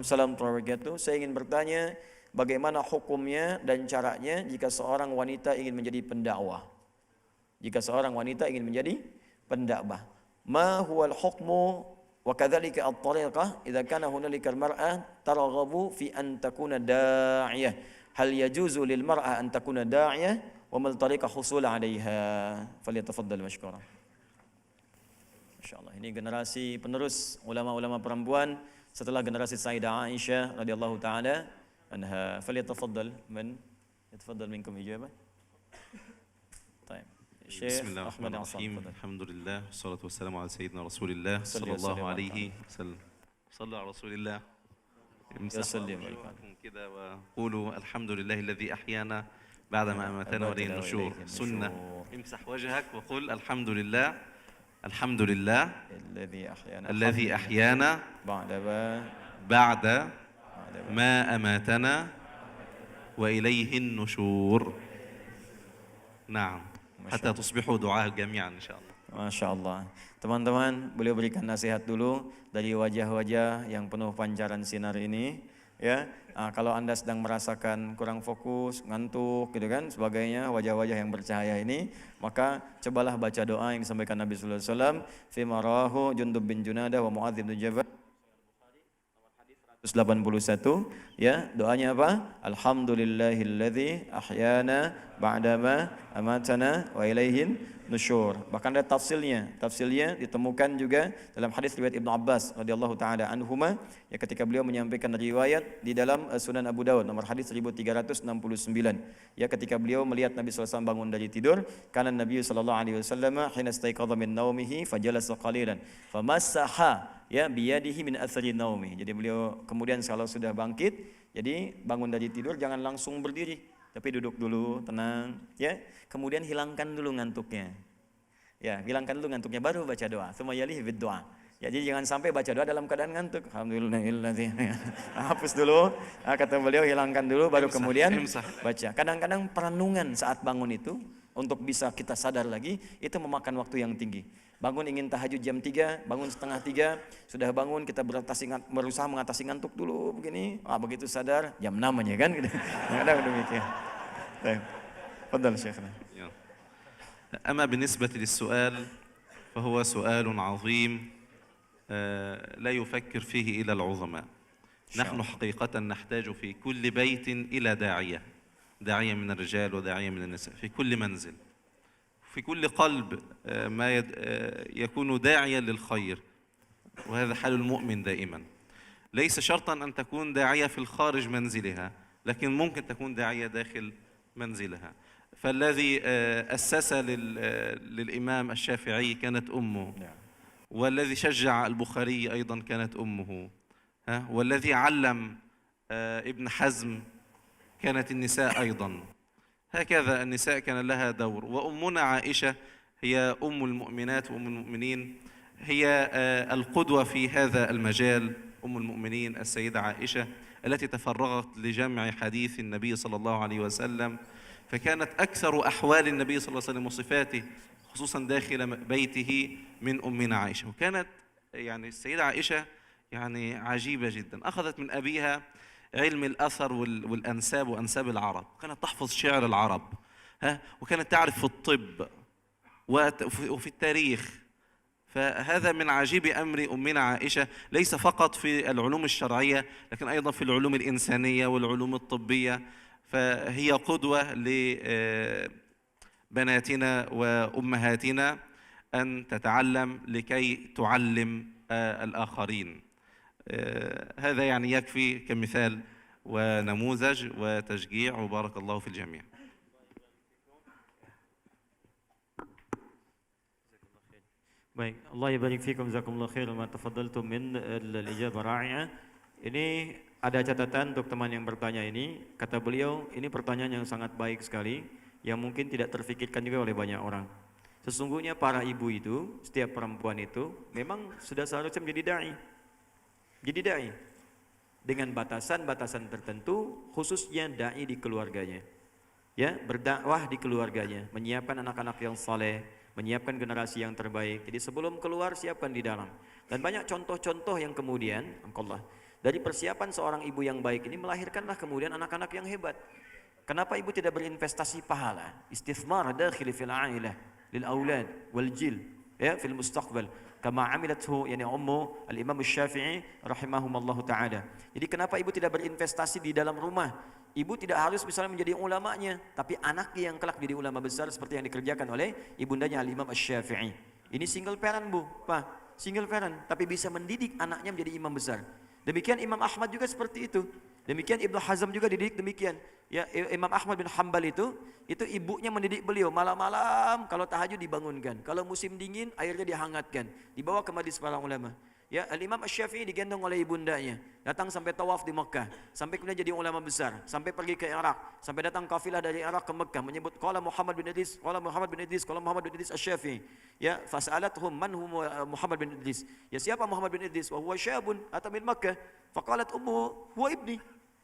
Waalaikumsalam warahmatullahi wabarakatuh. Saya ingin bertanya, bagaimana hukumnya dan caranya jika seorang wanita ingin menjadi pendakwah? Jika seorang wanita ingin menjadi pendakwah, ma huwal hukmu wa kadzalika at-tariqah idza kana hunalika al-mar'ah targhabu fi an takuna da'iyah. Hal yajuzu lil mar'ah an takuna da'iyah wa mal tariqah husul 'alayha? Falyatafaddal mashkura. Insyaallah ini generasi penerus ulama-ulama perempuan setelah generasi Sayyidah Aisyah radhiyallahu taala anha. Falyatafaddal man yatafaddal minkum ijabah. Baik. بسم الله الرحمن الرحيم الحمد لله والصلاة والسلام على سيدنا رسول الله صلى الله عليه وسلم. صلوا على رسول الله. وسلم كده وقولوا الحمد لله الذي أحيانا بعدما أماتنا وإليه النشور. سنة. امسح وجهك وقل الحمد لله الحمد لله الذي أحيانا بعد ما أماتنا وإليه النشور. نعم. Hatta tusbihu du'a jami'an insyaallah. Masya Allah. Teman-teman, beliau berikan nasihat dulu dari wajah-wajah yang penuh pancaran sinar ini, ya. Kalau Anda sedang merasakan kurang fokus, ngantuk gitu kan, sebagainya, wajah-wajah yang bercahaya ini, maka cobalah baca doa yang disampaikan Nabi sallallahu alaihi wasallam, fi marahu Jundub bin Junadah wa Muadz bin Jabal 181, ya, doanya apa? Alhamdulillahilladzi ahyana ba'dama amatana wa ilaihin nusyur. Bahkan ada tafsilnya ditemukan juga dalam hadis riwayat Ibnu Abbas radhiyallahu taala anhuma, ya, ketika beliau menyampaikan riwayat di dalam Sunan Abu Dawud nomor hadis 1369, ya, ketika beliau melihat Nabi sallallahu alaihi wasallam bangun dari tidur, kana Nabi sallallahu alaihi wasallam hina istaiqadha min naumihi fajalasa qalilan famassaha, ya, biyadihi min athari naumi. Jadi beliau kemudian kalau sudah bangkit, jadi bangun dari tidur jangan langsung berdiri, tapi duduk dulu, tenang, ya. Kemudian hilangkan dulu ngantuknya. Ya, hilangkan dulu ngantuknya baru baca doa. Tsumma yalihi bid doa. Ya, jadi jangan sampai baca doa dalam keadaan ngantuk. Alhamdulillahilladzi. Hapus dulu. Kata beliau hilangkan dulu baru kemudian baca. Kadang-kadang perenungan saat bangun itu untuk bisa kita sadar lagi itu memakan waktu yang tinggi. Bangun ingin tahajud jam 3, bangun setengah 3, sudah bangun kita berusaha mengatasi ngantuk dulu begini, begitu sadar jam 6 aja kan gitu. Kadang demikian. Baik. Fadhal Syekhna. أما بالنسبة للسؤال فهو سؤال عظيم لا يفكر فيه إلا العظماء. نحن حقيقة نحتاج في كل بيت إلى داعية من الرجال وداعية من النساء في كل منزل، في كل قلب ما يكون داعيا للخير، وهذا حال المؤمن دائما. ليس شرطا أن تكون داعية في الخارج منزلها، لكن ممكن تكون داعية داخل منزلها. فالذي أسس للإمام الشافعي كانت أمه، والذي شجع البخاري أيضا كانت أمه، والذي علم ابن حزم كانت النساء أيضا. هكذا النساء كان لها دور. وأمنا عائشة هي أم المؤمنات وأم المؤمنين، هي القدوة في هذا المجال. أم المؤمنين السيدة عائشة التي تفرغت لجمع حديث النبي صلى الله عليه وسلم، فكانت أكثر أحوال النبي صلى الله عليه وسلم وصفاته خصوصا داخل بيته من أمنا عائشة. وكانت يعني السيدة عائشة يعني عجيبة جدا، أخذت من أبيها علم الأثر والأنساب وأنساب العرب، كانت تحفظ شعر العرب، وكانت تعرف في الطب وفي التاريخ. فهذا من عجيب أمر أمنا عائشة، ليس فقط في العلوم الشرعية لكن أيضا في العلوم الإنسانية والعلوم الطبية. فهي قدوة لبناتنا وأمهاتنا أن تتعلم لكي تعلم الآخرين. هذا يعني يكفي كمثال ونموذج وتشجيع، وبارك الله في الجميع. Baik, Allah yabarik fikum, jazakumullah khair ma tafadhaltum min al-ijabah ra'i'ah. Ini ada catatan untuk teman yang bertanya ini. Kata beliau, ini pertanyaan yang sangat baik sekali, yang mungkin tidak terfikirkan juga oleh banyak orang. Sesungguhnya para ibu itu, setiap perempuan itu memang sudah seharusnya menjadi dai. Jadi dai dengan batasan-batasan tertentu, khususnya dai di keluarganya. Ya, berdakwah di keluarganya, menyiapkan anak-anak yang saleh, menyiapkan generasi yang terbaik. Jadi sebelum keluar siapkan di dalam. Dan banyak contoh-contoh yang kemudian Allah Dari persiapan seorang ibu yang baik ini melahirkanlah kemudian anak-anak yang hebat. Kenapa ibu tidak berinvestasi pahala? Istithmar dakhili fil ailah lil aulad wal jil ya fil mustaqbal kama amilathu yani ummu al-Imam Asy-Syafi'i rahimahumallahu taala. Jadi kenapa ibu tidak berinvestasi di dalam rumah? Ibu tidak harus misalnya menjadi ulamanya, tapi anaknya yang kelak jadi ulama besar seperti yang dikerjakan oleh ibundanya al-Imam Asy-Syafi'i. Ini single parent, Bu, Pak. Single parent, tapi bisa mendidik anaknya menjadi imam besar. Demikian Imam Ahmad juga seperti itu. Demikian Ibnu Hazm juga dididik demikian. Ya, Imam Ahmad bin Hanbal itu ibunya mendidik beliau malam-malam kalau tahajud dibangunkan. Kalau musim dingin airnya dihangatkan, dibawa ke majlis para ulama. Ya, Al-Imam Asy-Syafi'i digendong oleh ibundanya, datang sampai tawaf di Mekah, sampai kemudian jadi ulama besar, sampai pergi ke Irak, sampai datang kafilah dari Irak ke Mekah menyebut qala Muhammad bin Idris, qala Muhammad bin Idris, qala Muhammad bin Idris Asy-Syafi'i. Ya, fas'alathum man huwa Muhammad bin Idris. Ya, siapa Muhammad bin Idris? Wa huwa syabun ata min Makkah. Faqalat ummu huwa ibni.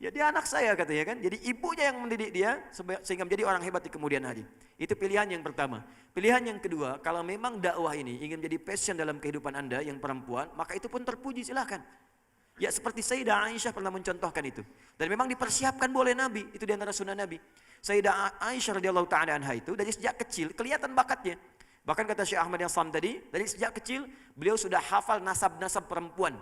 Ya, dia anak saya katanya kan. Jadi ibunya yang mendidik dia sehingga menjadi orang hebat di kemudian hari. Itu pilihan yang pertama. Pilihan yang kedua, kalau memang dakwah ini ingin menjadi passion dalam kehidupan Anda yang perempuan, maka itu pun terpuji, silahkan. Ya, seperti Sayyidah Aisyah pernah mencontohkan itu. Dan memang dipersiapkan oleh Nabi, itu di antara sunnah Nabi. Sayyidah Aisyah radhiyallahu taala anha itu dari sejak kecil kelihatan bakatnya. Bahkan kata Syekh Ahmad Yassam tadi, dari sejak kecil beliau sudah hafal nasab-nasab perempuan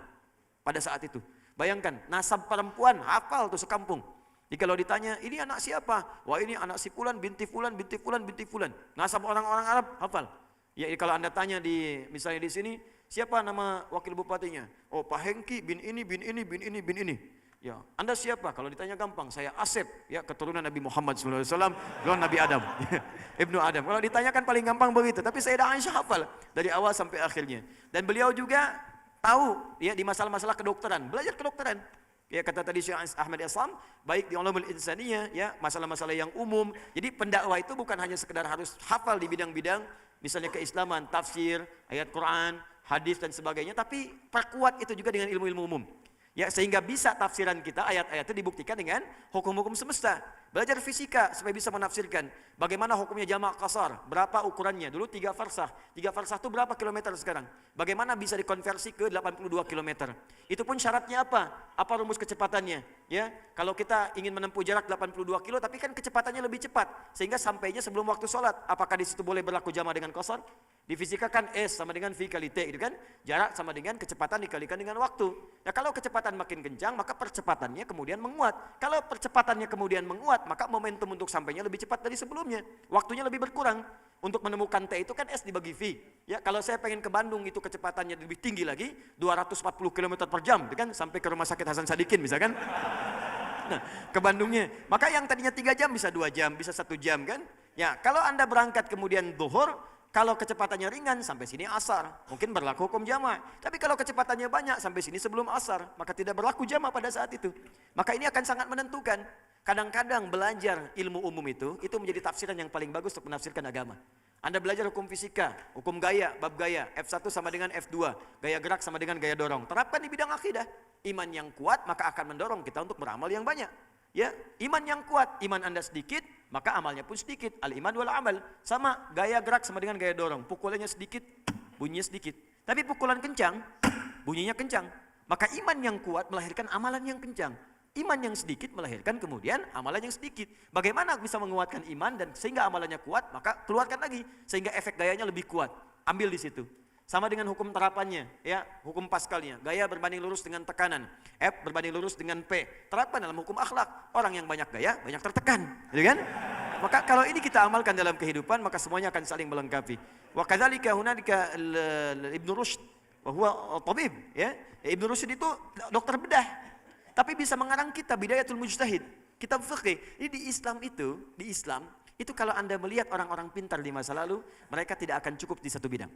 pada saat itu. Bayangkan, nasab perempuan hafal tuh sekampung. Jadi kalau ditanya, ini anak siapa? Wah, ini anak si Fulan, binti Fulan, binti Fulan, binti Fulan. Nasab orang-orang Arab hafal. Ya, kalau Anda tanya misalnya di sini, siapa nama wakil bupatinya? Oh, Pak Hengki bin ini, bin ini, bin ini, bin ini. Ya, Anda siapa? Kalau ditanya gampang, saya Asep, ya keturunan Nabi Muhammad SAW, lawan Nabi Adam, Ibnu Adam. Kalau ditanyakan paling gampang begitu. Tapi Sayyidah Aisyah hafal dari awal sampai akhirnya. Dan beliau juga tahu ya di masalah-masalah kedokteran, belajar kedokteran. Ya, kata tadi Syekh Ahmad Yassam, baik di ulumul insaniyah ya, masalah-masalah yang umum. Jadi pendakwah itu bukan hanya sekedar harus hafal di bidang-bidang misalnya keislaman, tafsir, ayat Quran, hadis dan sebagainya, tapi perkuat itu juga dengan ilmu-ilmu umum. Ya, sehingga bisa tafsiran kita ayat-ayat itu dibuktikan dengan hukum-hukum semesta. Belajar fisika supaya bisa menafsirkan bagaimana hukumnya jamak qasar, berapa ukurannya. Dulu 3 farsah. 3 farsah itu berapa kilometer sekarang? Bagaimana bisa dikonversi ke 82 kilometer? Itu pun syaratnya apa? Apa rumus kecepatannya? Ya, kalau kita ingin menempuh jarak 82 kilo tapi kan kecepatannya lebih cepat sehingga sampainya sebelum waktu sholat. Apakah di situ boleh berlaku jamak dengan qasar? Di fisika kan S sama dengan V kali T, itu kan? Jarak sama dengan kecepatan dikalikan dengan waktu. Ya, kalau kecepatan makin kencang, maka percepatannya kemudian menguat. Kalau percepatannya kemudian menguat, maka momentum untuk sampainya lebih cepat dari sebelumnya. Waktunya lebih berkurang. Untuk menemukan T itu kan S dibagi V. Ya, kalau saya pengen ke Bandung itu kecepatannya lebih tinggi lagi, 240 km per jam, kan? Sampai ke rumah sakit Hasan Sadikin misalkan. Nah, ke Bandungnya. Maka yang tadinya 3 jam bisa 2 jam, bisa 1 jam kan? Ya, kalau Anda berangkat kemudian zuhur, kalau kecepatannya ringan sampai sini asar, mungkin berlaku hukum jamak. Tapi kalau kecepatannya banyak sampai sini sebelum asar, maka tidak berlaku jamak pada saat itu. Maka ini akan sangat menentukan. Kadang-kadang belajar ilmu umum itu menjadi tafsiran yang paling bagus untuk menafsirkan agama. Anda belajar hukum fisika, hukum gaya, bab gaya, F1 sama dengan F2, gaya gerak sama dengan gaya dorong. Terapkan di bidang akidah. Iman yang kuat maka akan mendorong kita untuk beramal yang banyak. Ya, iman yang kuat, iman Anda sedikit, maka amalnya pun sedikit. Al-iman wal amal. Sama, gaya gerak sama dengan gaya dorong. Pukulannya sedikit, bunyinya sedikit. Tapi pukulan kencang, bunyinya kencang. Maka iman yang kuat melahirkan amalan yang kencang. Iman yang sedikit melahirkan kemudian amalan yang sedikit. Bagaimana bisa menguatkan iman dan sehingga amalannya kuat, maka keluarkan lagi. Sehingga efek gayanya lebih kuat. Ambil di situ. Sama dengan hukum terapannya, ya, hukum Pascalnya. Gaya berbanding lurus dengan tekanan. F berbanding lurus dengan P. Terapkan dalam hukum akhlak. Orang yang banyak gaya, banyak tertekan. Gitu kan? Maka kalau ini kita amalkan dalam kehidupan, maka semuanya akan saling melengkapi. Wa kadzalika hunalika Ibnu Rushd wa huwa tabib, ya. Ibnu Rushd itu dokter bedah. Tapi bisa mengarang kitab Bidayatul Mujtahid, kitab fikih. Ini di Islam itu kalau Anda melihat orang-orang pintar di masa lalu, mereka tidak akan cukup di satu bidang.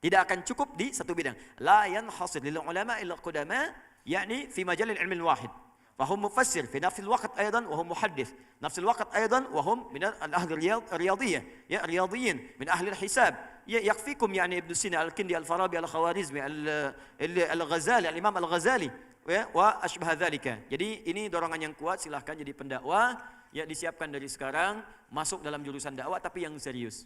Tidak akan cukup di satu bidang. La yanhasir lil ulama illa qudama, yakni fi majal al-ilm al-wahid. Fahum mufassir fi nafs al-waqt aidan wa hum muhaddith. Nafs al-waqt aidan wa hum min al-ahli riyadiyah, ya riyadiyin min ahli al-hisab. Ya yakfikum yani Ibnu Sina, Al-Kindi, Al-Farabi, Al-Khawarizmi, Al-Ghazali, Al-Imam Al-Ghazali, ya, wa ashbah dzalika. Jadi ini dorongan yang kuat, silahkan jadi pendakwah, ya disiapkan dari sekarang masuk dalam jurusan dakwah tapi yang serius.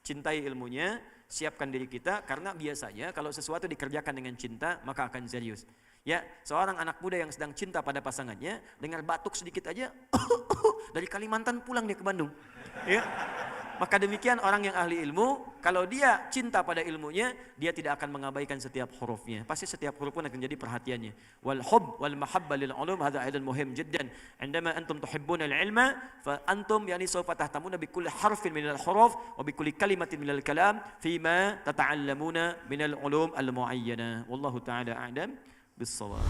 Cintai ilmunya, siapkan diri kita, karena biasanya kalau sesuatu dikerjakan dengan cinta maka akan serius. Ya, seorang anak muda yang sedang cinta pada pasangannya, dengar batuk sedikit aja, dari Kalimantan pulang dia ke Bandung. Ya. Maka demikian orang yang ahli ilmu, kalau dia cinta pada ilmunya, dia tidak akan mengabaikan setiap hurufnya. Pasti setiap huruf pun akan jadi perhatiannya. Wal hub wal mahabba lil ulum hadza aidan muhim jiddan. Indama antum tuhibbuna al ilma fa antum yani sawfa tahtamuna bi kulli harfin min al huruf wa bi kulli kalimatin min al kalam fima tata'allamuna min al ulum al muayyana. Wallahu ta'ala a'lam bis-shawab.